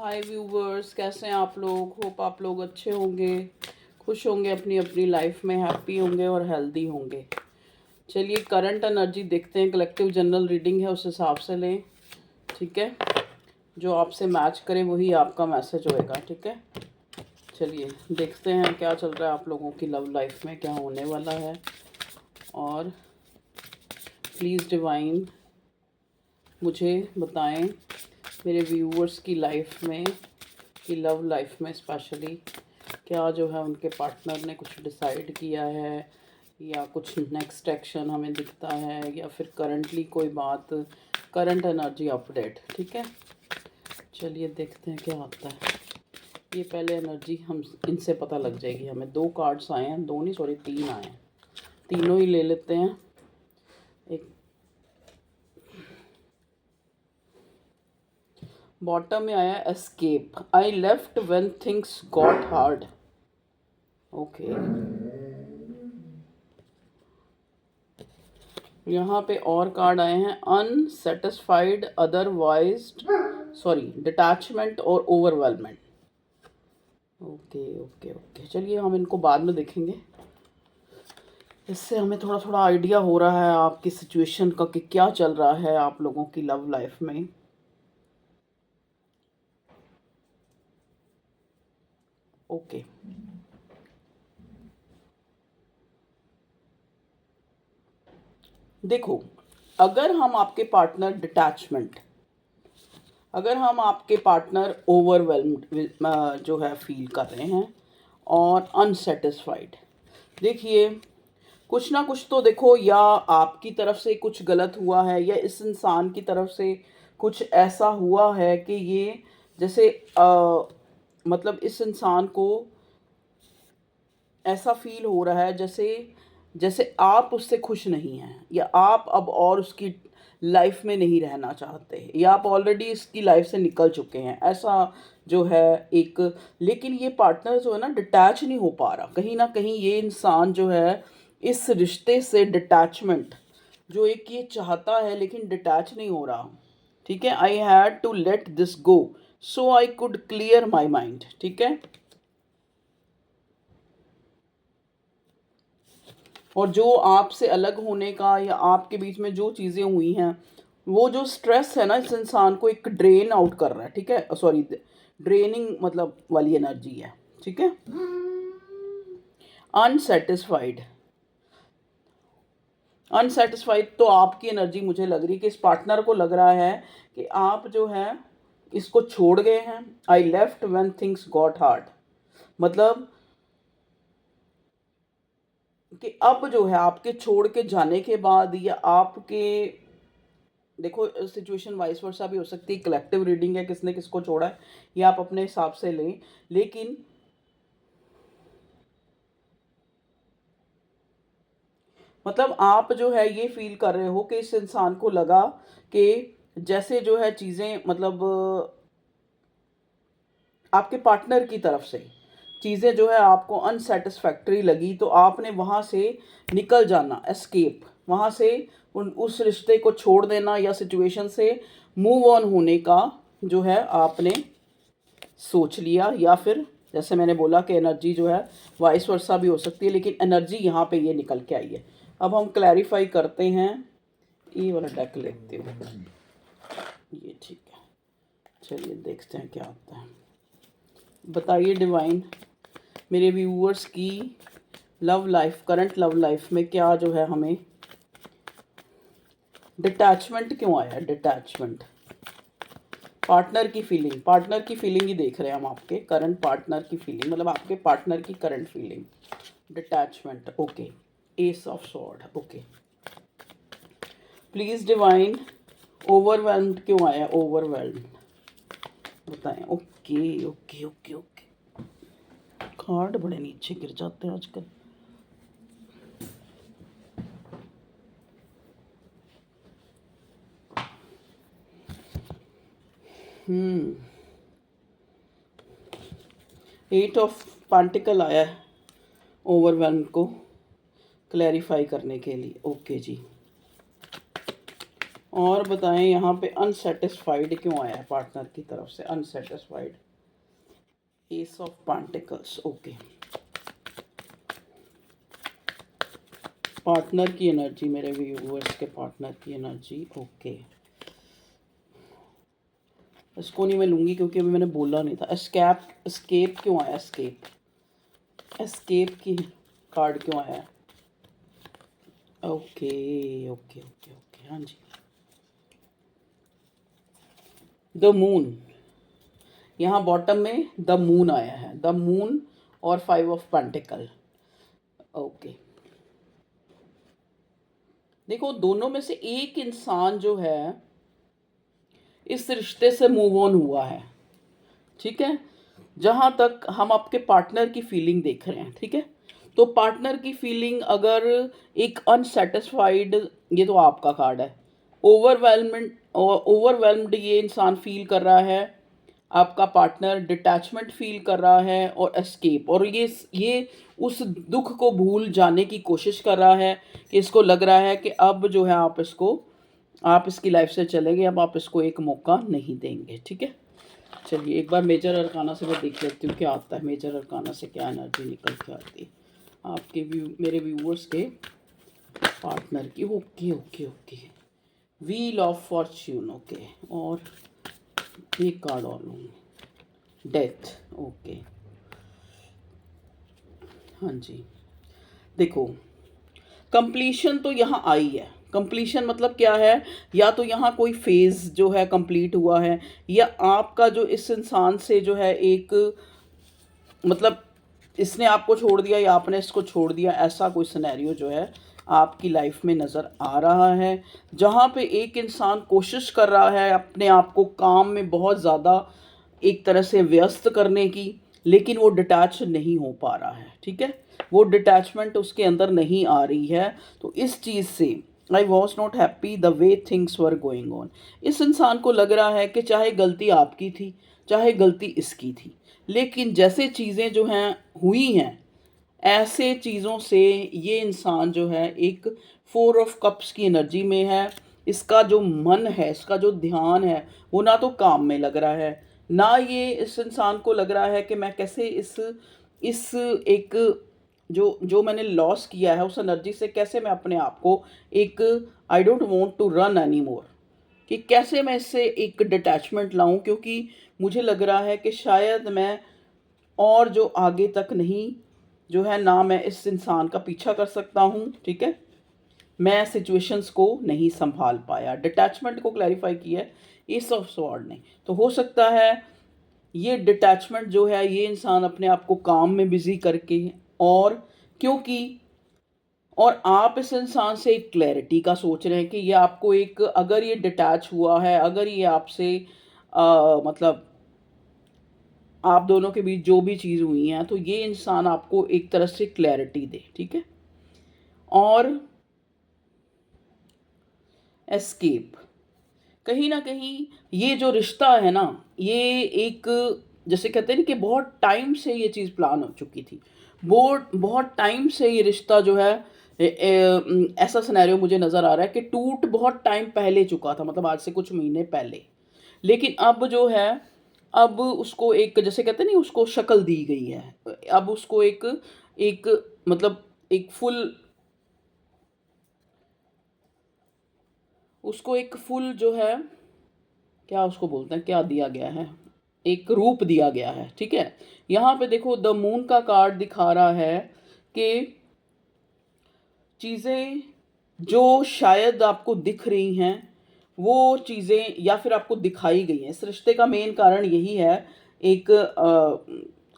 हाय viewers, कैसे हैं आप लोग। होप आप लोग अच्छे होंगे, खुश होंगे, अपनी अपनी लाइफ में हैप्पी होंगे और हेल्दी होंगे। चलिए करंट एनर्जी देखते हैं। कलेक्टिव जनरल रीडिंग है, उस हिसाब से लें, ठीक है। जो आपसे मैच करे वही आपका मैसेज होएगा, ठीक है। चलिए देखते हैं क्या चल रहा है आप लोगों की लव लाइफ में, क्या होने वाला है। और प्लीज़ डिवाइन मुझे बताएं मेरे व्यूवर्स की लाइफ में, की लव लाइफ में स्पेशली क्या जो है उनके पार्टनर ने कुछ डिसाइड किया है, या कुछ नेक्स्ट एक्शन हमें दिखता है, या फिर करंटली कोई बात, करंट एनर्जी अपडेट, ठीक है। चलिए देखते हैं क्या आता है। ये पहले एनर्जी हम इनसे पता लग जाएगी हमें। 2 कार्ड्स आए हैं, 2 नहीं सॉरी 3 आए हैं, तीनों ही ले लेते हैं। एक बॉटम में आया escape. I left when things got hard. Okay, यहाँ पे और कार्ड आए हैं अनसेटिस्फाइड, अदरवाइज सॉरी डिटैचमेंट और ओवरवेलमेंट। ओके ओके ओके, चलिए हम इनको बाद में देखेंगे। इससे हमें थोड़ा थोड़ा आइडिया हो रहा है आपकी सिचुएशन का कि क्या चल रहा है आप लोगों की लव लाइफ में। ओके, देखो, अगर हम आपके पार्टनर डिटैचमेंट, अगर हम आपके पार्टनर ओवरवेलम्ड जो है फील कर रहे हैं और अनसेटिस्फाइड, देखिए कुछ ना कुछ तो देखो, या आपकी तरफ से कुछ गलत हुआ है या इस इंसान की तरफ से कुछ ऐसा हुआ है कि ये जैसे मतलब इस इंसान को ऐसा फील हो रहा है जैसे जैसे आप उससे खुश नहीं हैं, या आप अब और उसकी लाइफ में नहीं रहना चाहते, या आप ऑलरेडी इसकी लाइफ से निकल चुके हैं, ऐसा जो है एक। लेकिन ये पार्टनर जो है ना डिटैच नहीं हो पा रहा, कहीं ना कहीं ये इंसान जो है इस रिश्ते से डिटैचमेंट जो एक ये चाहता है लेकिन डिटैच नहीं हो रहा, ठीक है। I had to let this go so I could clear my mind, ठीक है। और जो आपसे अलग होने का या आपके बीच में जो चीज़ें हुई हैं, वो जो स्ट्रेस है ना इस इंसान को एक ड्रेन आउट कर रहा है, ठीक है। सॉरी, ड्रेनिंग मतलब वाली एनर्जी है, ठीक है। अनसेटिस्फाइड, अनसेटिस्फाइड तो आपकी एनर्जी मुझे लग रही है कि इस पार्टनर को लग रहा है कि आप जो है इसको छोड़ गए हैं। I left when things got hard, मतलब कि अब जो है आपके छोड़ के जाने के बाद, या आपके, देखो सिचुएशन वाइस वर्सा भी हो सकती है, कलेक्टिव रीडिंग है, किसने किसको छोड़ा है ये आप अपने हिसाब से लें। लेकिन मतलब आप जो है ये फील कर रहे हो कि इस इंसान को लगा कि जैसे जो है चीज़ें मतलब आपके पार्टनर की तरफ से चीज़ें जो है आपको अनसेटिस्फैक्ट्री लगी, तो आपने वहाँ से निकल जाना, एस्केप, वहाँ से उस रिश्ते को छोड़ देना या सिचुएशन से मूव ऑन होने का जो है आपने सोच लिया। या फिर जैसे मैंने बोला कि एनर्जी जो है वाइस वर्सा भी हो सकती है, लेकिन एनर्जी यहाँ पे ये निकल के आई है। अब हम क्लैरिफाई करते हैं, ये वाला डेक लेते हूँ, ये ठीक है। चलिए देखते हैं क्या आता है। बताइए डिवाइन मेरे व्यूअर्स की love life, current love life में क्या जो है हमें डिटैचमेंट क्यों आया है। डिटैचमेंट, पार्टनर की फीलिंग, पार्टनर की फीलिंग ही देख रहे हैं हम, आपके करंट पार्टनर की फीलिंग, मतलब आपके पार्टनर की current feeling. Detachment, okay. S of sword, okay. Please divine overwhelmed क्यों आया, ओवरवेल्म्ड बताएं। Okay okay okay okay, card बड़े नीचे गिर जाते हैं आजकल। एट ऑफ पेंटिकल आया है ओवरवेल्म को क्लैरिफाई करने के लिए, ओके जी। और बताएं यहाँ पे अनसेटिस्फाइड क्यों आया है पार्टनर की तरफ से, unsatisfied. S of pentacles, okay. Partner की एनर्जी, मेरे व्यूअर्स के पार्टनर की एनर्जी, ओके। इसको नहीं मैं लूँगी क्योंकि अभी मैंने बोला नहीं था। एस्केप, एस्केप क्यों आया, एस्केप, एस्केप की कार्ड क्यों आया? ओके ओके ओके ओके, हाँ जी। द मून, यहाँ बॉटम में द मून आया है, द मून और 5 ऑफ पेंटिकल, ओके। देखो दोनों में से एक इंसान जो है इस रिश्ते से मूव ऑन हुआ है, ठीक है। जहाँ तक हम आपके पार्टनर की फीलिंग देख रहे हैं, ठीक है। तो पार्टनर की फीलिंग अगर एक अनसेटिस्फाइड, ये तो आपका कार्ड है, ओवरवेलम्ड ये इंसान फील कर रहा है, आपका पार्टनर डिटैचमेंट फील कर रहा है और एस्केप, और ये उस दुख को भूल जाने की कोशिश कर रहा है कि इसको लग रहा है कि अब जो है आप इसकी लाइफ से चलेंगे, अब आप इसको एक मौका नहीं देंगे, ठीक है। चलिए एक बार मेजर अरकाना से मैं देख लेती हूँ क्या आता है, मेजर अरकाना से क्या एनर्जी निकल के आती है आपके मेरे व्यूअर्स के पार्टनर की। Okay okay okay, wheel of Fortune, okay. और एक कार्ड और लूँगी, डेथ, ओके। हाँ जी, देखो कंप्लीशन तो यहाँ आई है। कंप्लीशन मतलब क्या है, या तो यहाँ कोई फेज जो है कंप्लीट हुआ है, या आपका जो इस इंसान से जो है एक, मतलब इसने आपको छोड़ दिया या आपने इसको छोड़ दिया, ऐसा कोई सिनेरियो जो है आपकी लाइफ में नज़र आ रहा है, जहाँ पे एक इंसान कोशिश कर रहा है अपने आप को काम में बहुत ज़्यादा एक तरह से व्यस्त करने की, लेकिन वो डिटैच नहीं हो पा रहा है, ठीक है। वो डिटैचमेंट उसके अंदर नहीं आ रही है। तो इस चीज़ से I was not happy the way things were going on. इस इंसान को लग रहा है कि चाहे गलती आपकी थी, चाहे गलती इसकी थी, लेकिन जैसे चीज़ें जो हैं हुई हैं, ऐसे चीज़ों से ये इंसान जो है एक 4 ऑफ कप्स की एनर्जी में है। इसका जो मन है, इसका जो ध्यान है, वो ना तो काम में लग रहा है, ना ये इस इंसान को लग रहा है कि मैं कैसे इस एक जो जो मैंने लॉस किया है उस एनर्जी से कैसे मैं अपने आप को एक, I don't want to run any more, कि कैसे मैं इससे एक डिटैचमेंट लाऊं, क्योंकि मुझे लग रहा है कि शायद मैं और जो आगे तक नहीं जो है ना मैं इस इंसान का पीछा कर सकता हूँ, ठीक है। मैं सिचुएशंस को नहीं संभाल पाया, डिटैचमेंट को क्लैरिफाई किया है एस ऑफ स्वॉर्ड ने। तो हो सकता है ये डिटैचमेंट जो है ये इंसान अपने आप को काम में बिजी करके, और क्योंकि और आप इस इंसान से एक क्लैरिटी का सोच रहे हैं कि ये आपको एक, अगर ये डिटैच हुआ है, अगर ये आपसे मतलब आप दोनों के बीच जो भी चीज़ हुई है, तो ये इंसान आपको एक तरह से क्लैरिटी दे, ठीक है। और एस्केप, कहीं ना कहीं ये जो रिश्ता है ना, ये एक, जैसे कहते हैं ना कि बहुत टाइम से ये चीज़ प्लान हो चुकी थी, बहुत बहुत टाइम से ये रिश्ता जो है ऐसा सिनेरियो मुझे नज़र आ रहा है कि टूट बहुत टाइम पहले चुका था, मतलब आज से कुछ महीने पहले। लेकिन अब जो है, अब उसको एक, जैसे कहते हैं नहीं, उसको शक्ल दी गई है, अब उसको एक एक मतलब एक फुल, उसको एक फुल जो है, क्या उसको बोलते हैं, क्या दिया गया है, एक रूप दिया गया है, ठीक है। यहाँ पे देखो द मून का कार्ड दिखा रहा है कि चीज़ें जो शायद आपको दिख रही हैं, वो चीज़ें या फिर आपको दिखाई गई हैं। इस रिश्ते का मेन कारण यही है, एक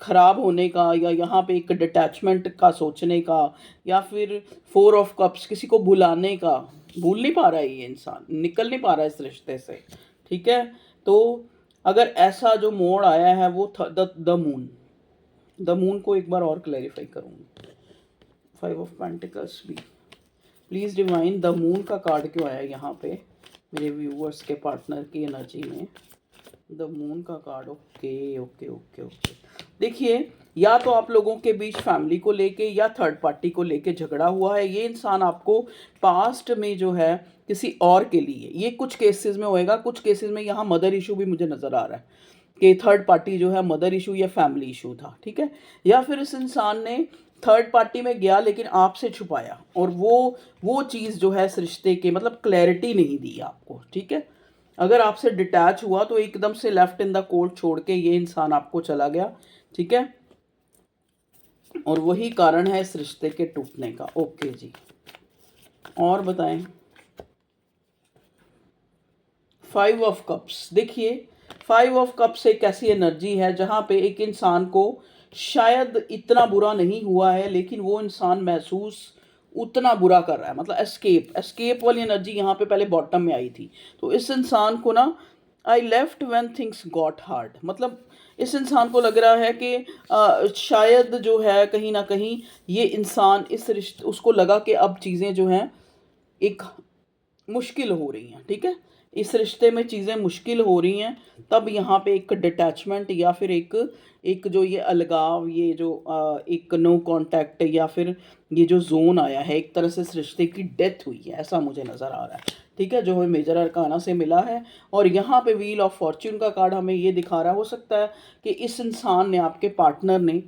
ख़राब होने का, या यहाँ पे एक डिटैचमेंट का सोचने का, या फिर 4 ऑफ कप्स, किसी को भुलाने का, भूल नहीं पा रहा है ये इंसान, निकल नहीं पा रहा है इस रिश्ते से, ठीक है। तो अगर ऐसा जो मोड़ आया है वो द मून को एक बार और क्लैरिफाई करूँगी। 5 ऑफ पेंटिकल्स भी, प्लीज़ डिवाइन द मून का कार्ड क्यों आया यहाँ पे मेरे व्यूअर्स के पार्टनर की एनर्जी में, द मून का card, okay okay okay okay. देखिए, या तो आप लोगों के बीच फैमिली को लेके या थर्ड पार्टी को लेके झगड़ा हुआ है। ये इंसान आपको पास्ट में जो है किसी और के लिए, ये कुछ केसेस में होएगा, कुछ केसेस में यहाँ मदर इशू भी मुझे नज़र आ रहा है कि थर्ड पार्टी जो है मदर इशू या फैमिली इशू था, ठीक है। या फिर इस इंसान ने थर्ड पार्टी में गया लेकिन आपसे छुपाया, और वो चीज़ जो है इस रिश्ते के मतलब क्लैरिटी नहीं दी आपको, ठीक है। अगर आपसे डिटैच हुआ तो एकदम से लेफ्ट इन द कोर्ट छोड़ के ये इंसान आपको चला गया, ठीक है। और वही कारण है इस रिश्ते के टूटने का। ओके जी, और बताएं। 5 ऑफ कप्स, देखिए 5 ऑफ कप्स एक ऐसी एनर्जी है जहाँ पे एक इंसान को शायद इतना बुरा नहीं हुआ है, लेकिन वो इंसान महसूस उतना बुरा कर रहा है, मतलब एस्केप वाली एनर्जी यहाँ पे पहले बॉटम में आई थी। तो इस इंसान को ना, I left when things got hard, मतलब इस इंसान को लग रहा है कि शायद जो है कहीं ना कहीं ये इंसान इस रिश्ते, उसको लगा कि अब चीज़ें जो हैं एक मुश्किल हो रही हैं, ठीक है। इस रिश्ते में चीज़ें मुश्किल हो रही हैं, तब यहाँ पे एक डिटैचमेंट या फिर एक एक जो ये अलगाव, ये जो एक नो कांटेक्ट, या फिर ये जो जोन आया है, एक तरह से इस रिश्ते की डेथ हुई है, ऐसा मुझे नज़र आ रहा है, ठीक है, जो हमें मेजर अरकाना से मिला है। और यहाँ पे व्हील ऑफ फॉर्च्यून का कार्ड हमें ये दिखा रहा है, हो सकता है कि इस इंसान ने, आपके पार्टनर ने,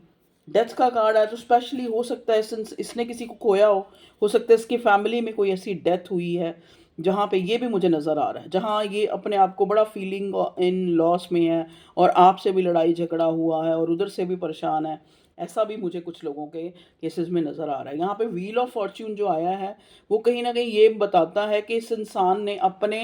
डेथ का कार्ड है तो स्पेशली हो सकता है इसने किसी को खोया हो सकता है इसकी फैमिली में कोई ऐसी डेथ हुई है जहाँ पे ये भी मुझे नज़र आ रहा है, जहाँ ये अपने आप को बड़ा फीलिंग इन लॉस में है, और आपसे भी लड़ाई झगड़ा हुआ है और उधर से भी परेशान है। ऐसा भी मुझे कुछ लोगों के केसेस में नज़र आ रहा है। यहाँ पे व्हील ऑफ फॉर्च्यून जो आया है वो कहीं ना कहीं ये बताता है कि इस इंसान ने अपने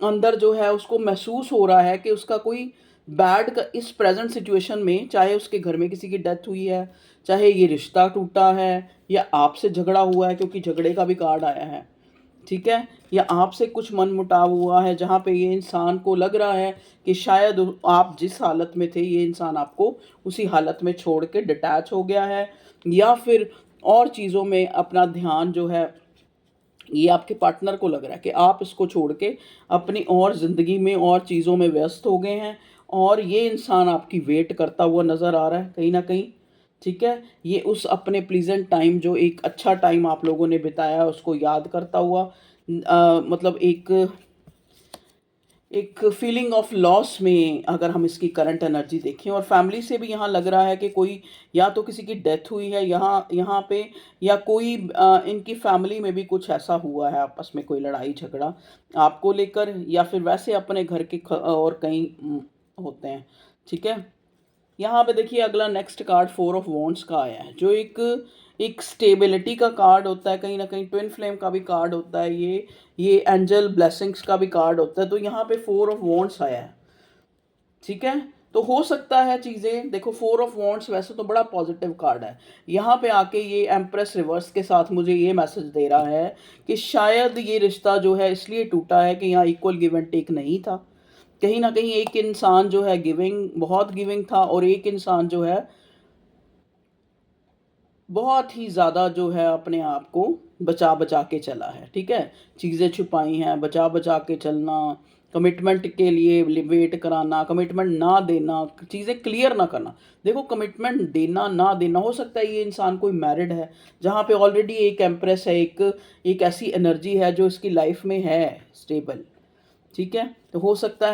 अंदर जो है उसको महसूस हो रहा है कि उसका कोई बैड का इस प्रेजेंट सिचुएशन में, चाहे उसके घर में किसी की डेथ हुई है, चाहे ये रिश्ता टूटा है, या आपसे झगड़ा हुआ है क्योंकि झगड़े का भी कार्ड आया है, ठीक है, या आपसे कुछ मनमुटाव हुआ है जहाँ पे ये इंसान को लग रहा है कि शायद आप जिस हालत में थे ये इंसान आपको उसी हालत में छोड़ के डिटैच हो गया है, या फिर और चीज़ों में अपना ध्यान जो है, ये आपके पार्टनर को लग रहा है कि आप इसको छोड़ के अपनी और ज़िंदगी में और चीज़ों में व्यस्त हो गए हैं, और ये इंसान आपकी वेट करता हुआ नज़र आ रहा है कहीं ना कहीं, ठीक है। ये उस अपने प्लीजेंट टाइम, जो एक अच्छा टाइम आप लोगों ने बिताया है, उसको याद करता हुआ मतलब एक एक फीलिंग ऑफ लॉस में, अगर हम इसकी करंट एनर्जी देखें। और फैमिली से भी यहाँ लग रहा है कि कोई, या तो किसी की डेथ हुई है यहाँ यहाँ पे, या कोई इनकी फैमिली में भी कुछ ऐसा हुआ है, आपस में कोई लड़ाई झगड़ा आपको लेकर, या फिर वैसे अपने घर के और कहीं होते हैं, ठीक है। यहाँ पे देखिए अगला नेक्स्ट कार्ड 4 ऑफ वॉन्ड्स का आया है, जो एक एक स्टेबिलिटी का कार्ड होता है, कहीं ना कहीं ट्विन फ्लेम का भी कार्ड होता है, ये एंजल ब्लेसिंग्स का भी कार्ड होता है। तो यहाँ पे 4 ऑफ वॉन्ड्स आया है, ठीक है। तो हो सकता है चीज़ें देखो, 4 ऑफ वॉन्ड्स वैसे तो बड़ा पॉजिटिव कार्ड है, यहाँ पे आके ये एम्प्रेस रिवर्स के साथ मुझे ये मैसेज दे रहा है कि शायद ये रिश्ता जो है इसलिए टूटा है कि यहाँ इक्वल गिव एंड टेक नहीं था। कहीं ना कहीं एक इंसान जो है बहुत गिविंग था, और एक इंसान जो है बहुत ही ज़्यादा जो है अपने आप को बचा बचा के चला है, ठीक है। चीज़ें छुपाई हैं, बचा बचा के चलना, कमिटमेंट के लिए वेट कराना, कमिटमेंट ना देना, चीज़ें क्लियर ना करना। देखो, कमिटमेंट देना ना देना, हो सकता है ये इंसान कोई मैरिड है जहाँ पे ऑलरेडी एक एम्प्रेस है, एक ऐसी एनर्जी है जो इसकी लाइफ में है स्टेबल, ठीक है। तो हो सकता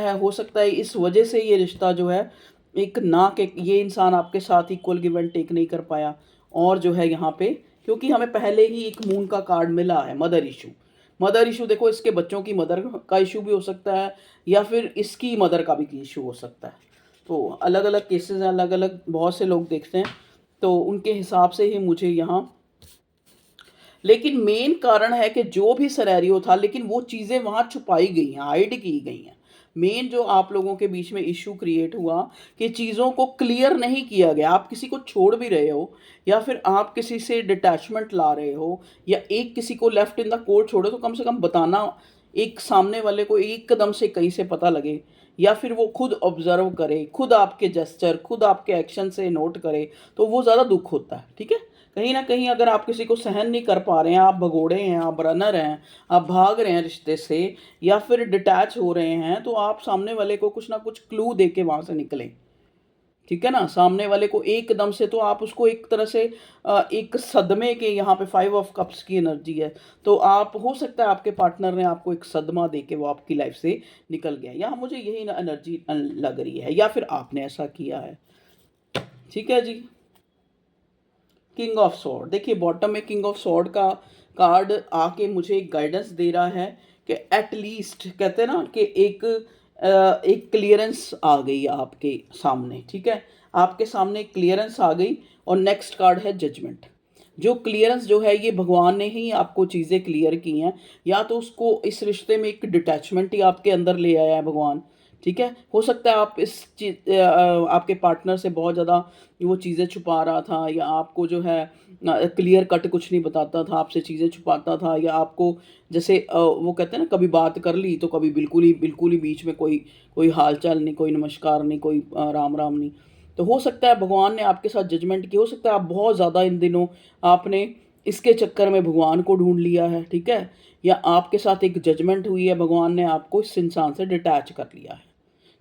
है इस वजह से ये रिश्ता जो है एक ना के, ये इंसान आपके साथ इक्वल गिव एंड टेक नहीं कर पाया। और जो है यहाँ पे, क्योंकि हमें पहले ही एक मून का कार्ड मिला है, मदर इशू देखो, इसके बच्चों की मदर का इशू भी हो सकता है, या फिर इसकी मदर का भी इशू हो सकता है। तो अलग अलग केसेस हैं, अलग अलग बहुत से लोग देखते हैं, तो उनके हिसाब से ही मुझे यहाँ, लेकिन मेन कारण है कि जो भी सिनेरियो था, लेकिन वो चीज़ें वहाँ छुपाई गई हैं, हाइड की गई हैं। मेन जो आप लोगों के बीच में इशू क्रिएट हुआ कि चीज़ों को क्लियर नहीं किया गया। आप किसी को छोड़ भी रहे हो, या फिर आप किसी से डिटैचमेंट ला रहे हो, या एक किसी को लेफ्ट इन द कोर्ट छोड़ो, तो कम से कम बताना, एक सामने वाले को एकदम से कहीं से पता लगे, या फिर वो खुद ऑब्जर्व करे, खुद आपके जेस्चर, खुद आपके एक्शन से नोट करे, तो वो ज़्यादा दुख होता है, ठीक है। कहीं ना कहीं अगर आप किसी को सहन नहीं कर पा रहे हैं, आप भगोड़े हैं, आप रनर हैं, आप भाग रहे हैं रिश्ते से, या फिर डिटैच हो रहे हैं, तो आप सामने वाले को कुछ ना कुछ क्लू दे के वहाँ से निकलें, ठीक है ना। सामने वाले को एकदम से तो आप उसको एक तरह से एक सदमे के, यहाँ पे 5 ऑफ कप्स की एनर्जी है, तो आप हो सकता है आपके पार्टनर ने आपको एक सदमा दे के वो आपकी लाइफ से निकल गया, या मुझे यही एनर्जी लग रही है, या फिर आपने ऐसा किया है। ठीक है जी। किंग ऑफ सॉर्ड, देखिए बॉटम में किंग ऑफ सॉर्ड का कार्ड आके मुझे एक गाइडेंस दे रहा है कि एटलीस्ट कहते हैं ना कि एक क्लियरेंस आ गई आपके सामने। ठीक है, आपके सामने क्लियरेंस आ गई। और नेक्स्ट कार्ड है जजमेंट। जो क्लियरेंस जो है ये भगवान ने ही आपको चीज़ें क्लियर की हैं, या तो उसको इस रिश्ते में एक डिटैचमेंट ही आपके अंदर ले आया है भगवान। ठीक है, हो सकता है आप आपके पार्टनर से बहुत ज़्यादा वो चीज़ें छुपा रहा था, या आपको जो है क्लियर कट कुछ नहीं बताता था, आपसे चीज़ें छुपाता था, या आपको जैसे वो कहते हैं ना, कभी बात कर ली तो कभी बिल्कुल ही बीच में कोई कोई हालचाल नहीं, कोई नमस्कार नहीं, कोई राम राम नहीं। तो हो सकता है भगवान ने आपके साथ जजमेंट की, हो सकता है आप बहुत ज़्यादा इन दिनों आपने इसके चक्कर में भगवान को ढूंढ लिया है। ठीक है, या आपके साथ एक जजमेंट हुई है, भगवान ने आपको इस इंसान से डिटैच कर लिया है।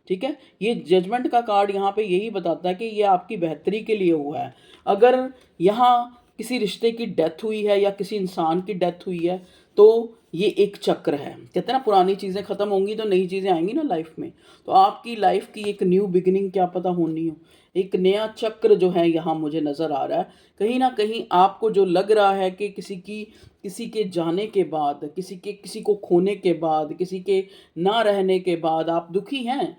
ठीक है, ये जजमेंट का कार्ड यहाँ पे यही बताता है कि ये आपकी बेहतरी के लिए हुआ है। अगर यहाँ किसी रिश्ते की डेथ हुई है या किसी इंसान की डेथ हुई है, तो ये एक चक्र है। कहते हैं ना, पुरानी चीज़ें ख़त्म होंगी तो नई चीज़ें आएंगी ना लाइफ में। तो आपकी लाइफ की एक न्यू बिगिनिंग क्या पता होनी हो, एक नया चक्र जो है यहाँ मुझे नज़र आ रहा है। कहीं ना कहीं आपको जो लग रहा है कि किसी के जाने के बाद, किसी को खोने के बाद, किसी के ना रहने के बाद आप दुखी हैं।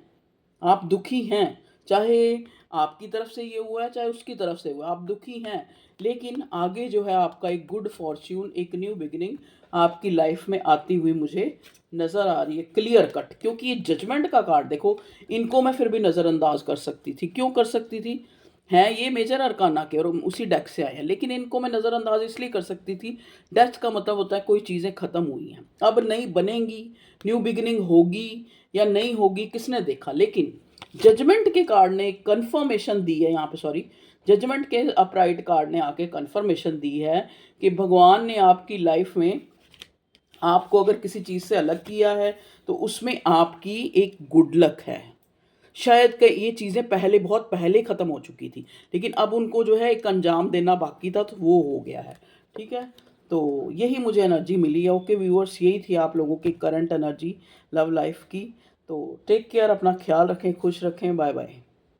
आप दुखी हैं, चाहे आपकी तरफ से ये हुआ है चाहे उसकी तरफ से हुआ, आप दुखी हैं। लेकिन आगे जो है आपका एक गुड फॉर्च्यून, एक न्यू बिगिनिंग आपकी लाइफ में आती हुई मुझे नज़र आ रही है, क्लियर कट। क्योंकि ये जजमेंट का कार्ड देखो, इनको मैं फिर भी नज़रअंदाज कर सकती थी। क्यों कर सकती थी? हैं ये मेजर अरकाना के और उसी डेक से आए हैं, लेकिन इनको मैं नज़रअंदाज इसलिए कर सकती थी, डेथ का मतलब होता है कोई चीज़ें ख़त्म हुई हैं, अब नई बनेंगी, न्यू बिगिनिंग होगी या नहीं होगी, किसने देखा। लेकिन जजमेंट के कार्ड ने कंफर्मेशन दी है यहाँ पे, सॉरी, जजमेंट के अपराइट कार्ड ने आके कंफर्मेशन दी है कि भगवान ने आपकी लाइफ में आपको अगर किसी चीज़ से अलग किया है तो उसमें आपकी एक गुड लक है। शायद कि ये चीज़ें पहले, बहुत पहले ख़त्म हो चुकी थी, लेकिन अब उनको जो है एक अंजाम देना बाकी था, तो वो हो गया है। ठीक है, तो यही मुझे एनर्जी मिली है। ओके व्यूअर्स, यही थी आप लोगों की करंट एनर्जी लव लाइफ की। तो टेक केयर, अपना ख्याल रखें, खुश रखें, बाय बाय।